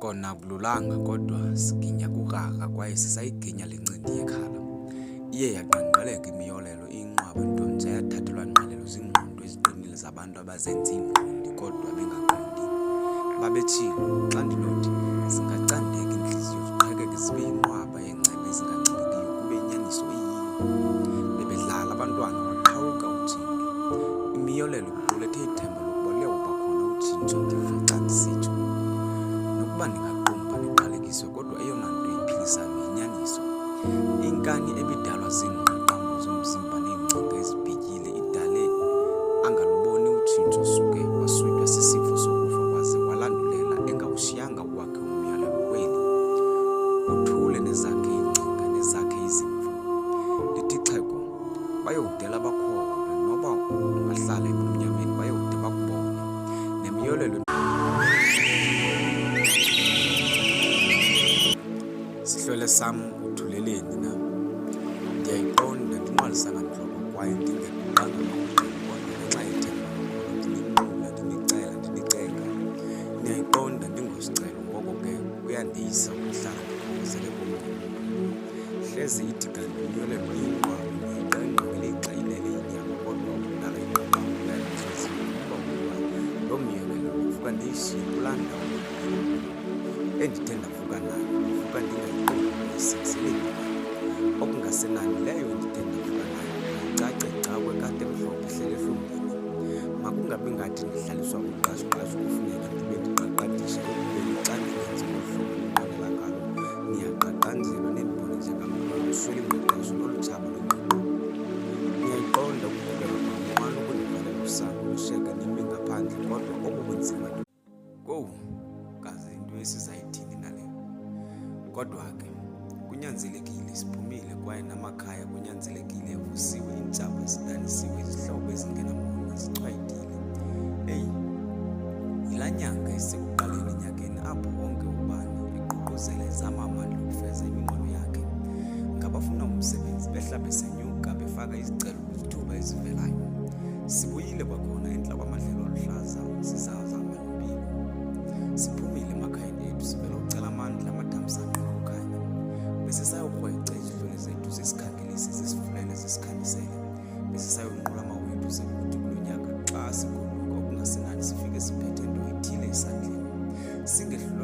kona akululanga kodwa siginya kukaka kwaye sisayiginya le ncindi yekhala. Iye yaqanqaleka imiyolelo iyinqwaba nto nje yathathelwa ngqalelo ziingqondo eziqinile zabantu abazenza iingqondi kodwa bengaqondi. Babetshilo xa ndinothi zingacandeka iintliziyo ziqhekeke zibe yinqwaba yeengcebe ezingancibikiyo kube inyaniso iyiyo. Bebedlala abantwana baqhawuka utshintsho. Imiyolelo iqulethe ithemba lokuba liyawuba khona utshintsho ndive xa ndisitsho. Nokuba ndingaqumba ndiqalekiswe kodwa eyona nto iphilisayo yinyaniso. Inkani ebidalwa ziingqaqambo zomzimba neengcinga ezibhityile idale angaluboni utshintsho suke wasutywa sisifo sokufa kwaze walandulela engawushiyanga uwakhe umyalelo kweli. Uthule nezakhe iingcinga nezakhe izimvo. Lithi xhego bayowudela bakholwe noba ungahlala ebumnyameni bayowude bakubone. Nemiyolelo sihlwele sam uthuleleni na. Ndiyayiqonda ndinqwalisanga ntloko kwaye ndingeqanga nokuxela kodwa ngenxa yethemba ndininqula ndinicela ndinicenga. Ndiyayiqonda ndingosicelo ngoko ke kuyandiyisa ukuhlala ndikhongozele komntu. Hleze ithi kanti imiyolelo iyinqwaba ndiyiqenqa ngelixa ilele inyama kodwa okudala iqaqambulela ntliziyo kuba ukuba loo miyolelo ndivuka ndiyishiye kulaa ndawo endithe ndavuka nayo. Ndivuka ndingayiqondi ndiyisingiseleni okungasenani leyo endithe ndavuka nayo cace cawe kade mhlophe ihlele ehlungwini. Makungabi ngathi ndihlaliswa uqashuqashu kufuneka ndibe ndiqaqadisha ekubeni xa ndingenzi ngohlobo ndibonela ngalo niyaqaqanjelwa nendibone njengamntwana uswele ngexesha lolutshaba lwengqondo. Niyayiqonda ukuqhubeka kwamana ukundivalela usango lusheka nimi ngaphandle kodwa obu bunzima kowu kaze into esizayithini nale. Kodwa ke kunyanzelekile siphumile kwaye namakhaya kunyanzelekile evusiwe, iintsapho ezidanisiwe, izihlobo ezingenamona zichwayitile. Eyi, yilaa nyanga isekuqaleni enyakeni apho wonke ubani eququzela ezama amandla okufeza iminqweno yakhe. Ngabafuna umsebenzi behla besenyuka befaka izicelo kwizithuba ezivelayo. Sibuyile kwakhona entla kwamadlelo aluhlaza zizazama impilo. Siphumile emakhayeni ethu sivela ucela amandla amathamsanqa okukhanya. Besisayokrweca izidlwane zethu zesikhangelisi zesifulele zesikhanyisele. Besisayonqula amawethu sekuthi kulo nyaka xa sigoluka okungasenani sifike siphethe nto ithile esandleni. Singehlulwa